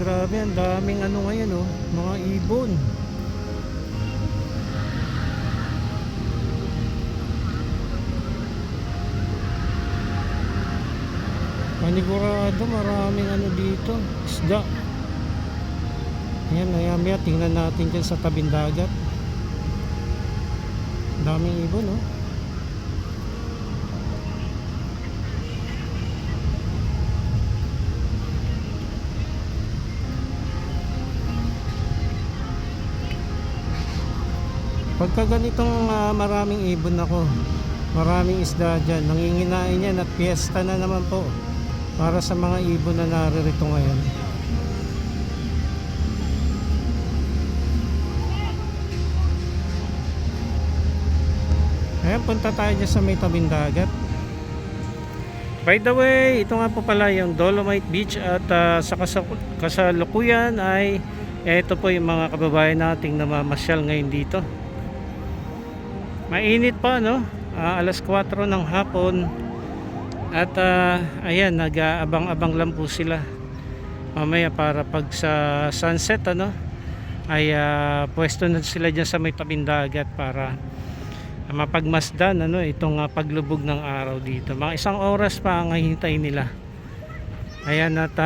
grabe, ang daming ano ngayon oh, mga ibon. Panigurado, maraming ano dito, isda. Ayan, maya tingnan natin dyan sa tabing dagat. Daming ibon oh. Pagka ganitong maraming ibon ako, maraming isda dyan, nanginginain yan at piyesta na naman po para sa mga ibon na naririto ngayon. Ayan, punta tayo dyan sa may tabing dagat. By the way, ito nga po pala yung Dolomite Beach at sa kasalukuyan ay ito po yung mga kababayan nating namamasyal ngayon dito. Mainit pa no, alas 4 ng hapon at ayan, nag-aabang-abang lang po sila mamaya para pag sa sunset ano ay pwesto na sila dyan sa may tabing dagat para mapagmasdan ano itong paglubog ng araw dito. Mga 1 oras pa ang hihintay nila. Ayan, at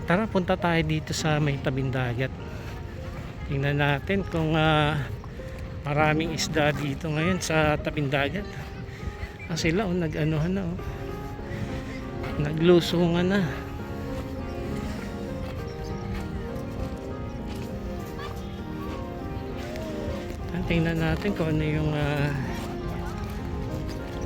tara punta tayo dito sa may tabing dagat. Tingnan natin kung maraming isda dito ngayon sa tabing dagat. Sila nag-anuhan na naglusungan na. Tingnan natin kung ano yung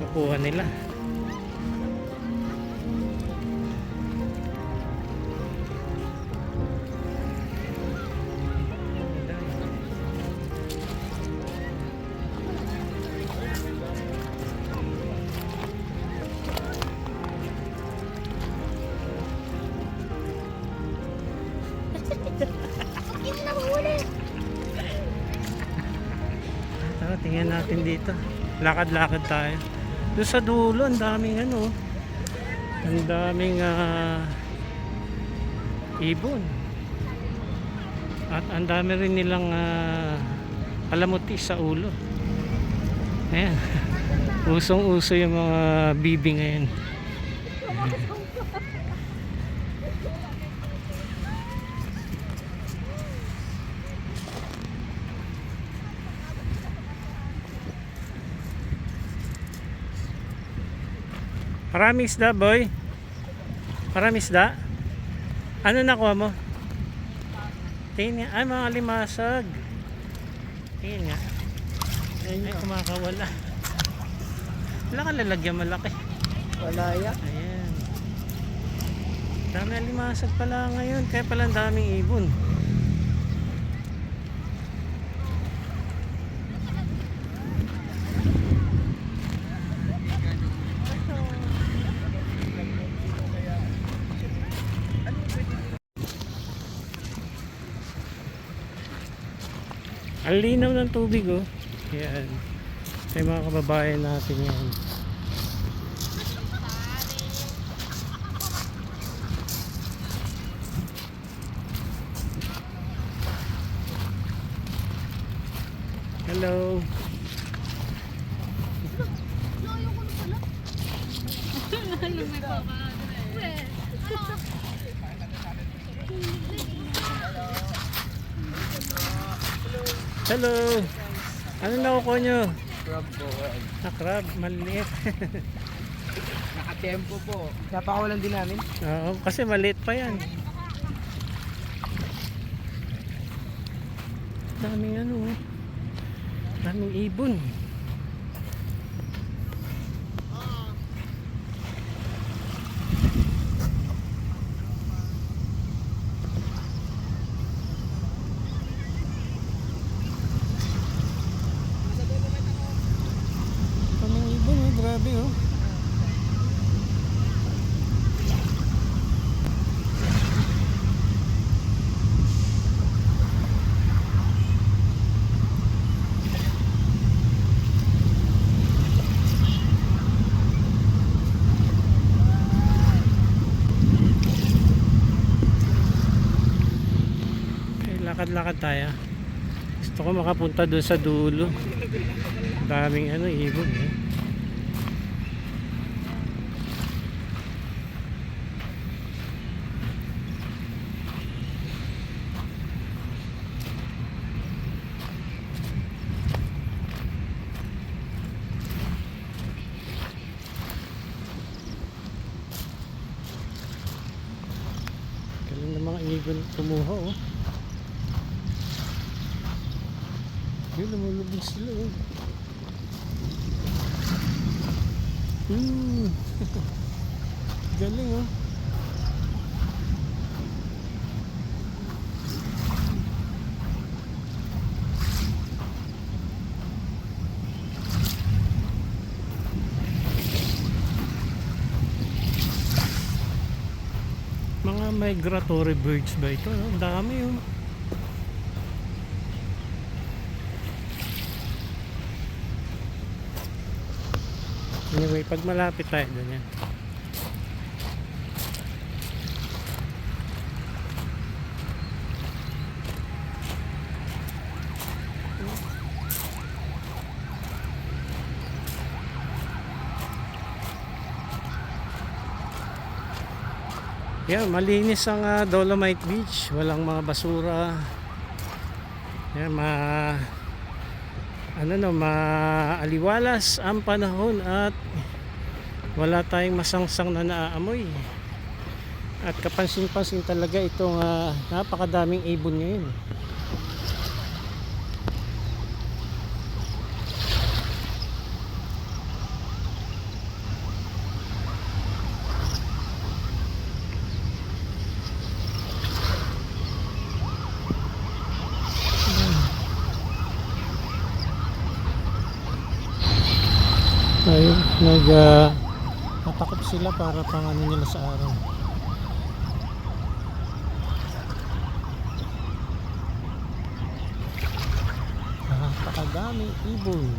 kukuha nila. Tingnan natin dito. Lakad-lakad tayo. Doon sa dulo, ang daming ano. Ang daming ibon. At ang dami rin nilang palamuti sa ulo. Ayan. Usong-uso yung mga bibi ngayon. Maraming isda, boy. Maraming isda. Ano nakuha mo? Tingin nga. Ay, mga limasag. Tingin nga. Ay, kumakawala. Wala ka lalagyan malaki. Wala ya. Ayan. Dami limasag pala ngayon. Kaya pala ang daming ibon. Ang linaw ng tubig oh. Yan. May mga kababayan natin yan. Hello. Hello. Ano nakukuha nyo? Crab po. Crab, maliit. Nakatempo po. Napakawalan din namin. Oo, kasi maliit pa yan. Daming ano, daming ibon. Grabe oh. lakad-lakad tayo. Gusto ko makapunta doon sa dulo. Daming ano, ibon eh. Galing ng mga ibon kumuha oh. Yun, lumulubog sila oh. Galing oh. Mga migratory birds ba ito? Ang dami oh. Anyway, pag malapit tayo doon yan. Yan, malinis ang Dolomite Beach. Walang mga basura. Yan, maaliwalas ang panahon at wala tayong masangsang na naaamoy. At kapansin-pansin talaga itong napakadaming ibon ngayon. Ayun, natakot sila para pang ano nila sa araw. Napakadaming ibon.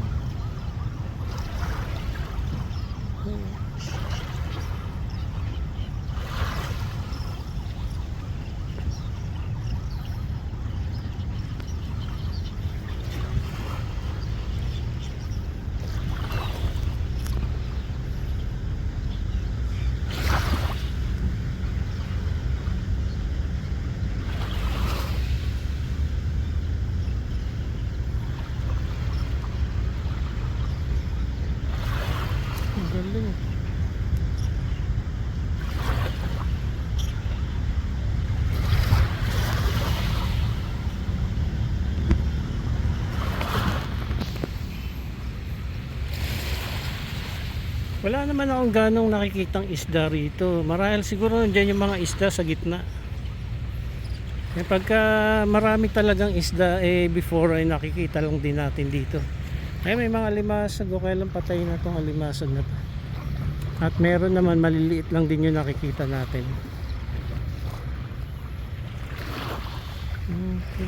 Galing. Wala naman akong ganong nakikitang isda rito. Marahil siguro nandiyan yung mga isda sa gitna. Eh, pagka marami talagang isda before ay nakikita lang din natin dito. May mga limasag o kailan patay na itong alimasag na to. At meron naman maliliit lang din yung nakikita natin. Okay.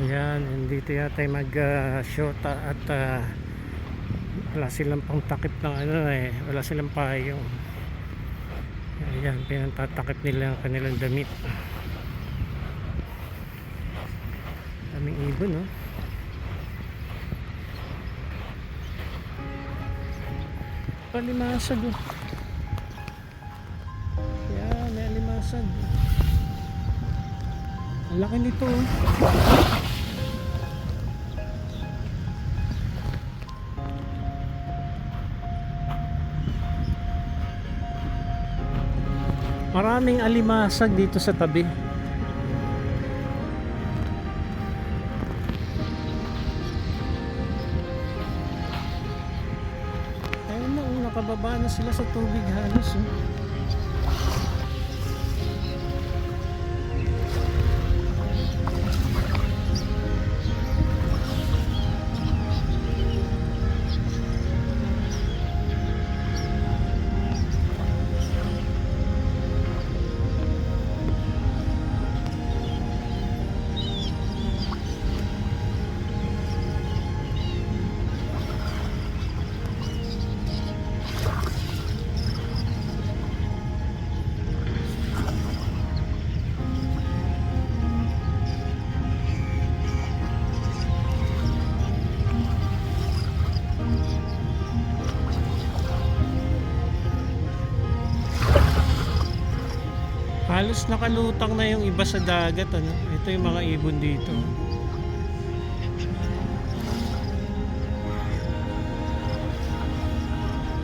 Ayan, dito yata mag-shota at wala silang pang takip ng wala silang payong. Ayan, pinantatakip nila ang kanilang damit. Daming ibon no. Palimasag oh. Ayan, may alimasag. Ang laki nito oh. Maraming alimasag dito sa tabi. Ayun na, nakababa na sila sa tubig halos. Halos nakalutang na yung iba sa dagat, ano. Ito yung mga ibon dito.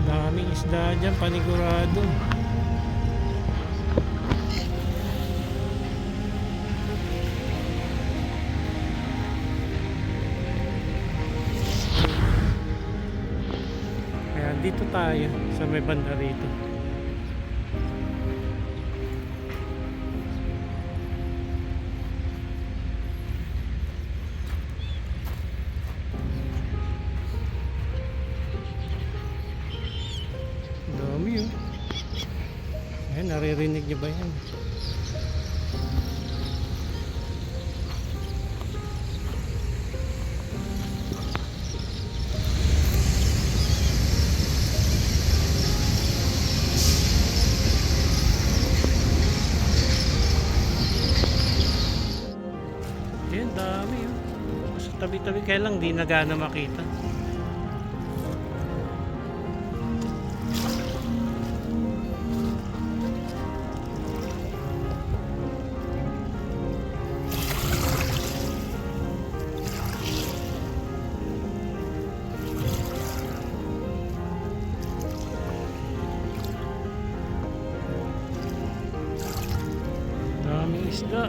Daming isda dyan, panigurado. Kaya dito tayo sa may banda rito. Dami yun. Ayan, naririnig niyo ba yan? Ayan, dami yun. Sa tabi-tabi, kaya lang di na gaano makita. Daming isda.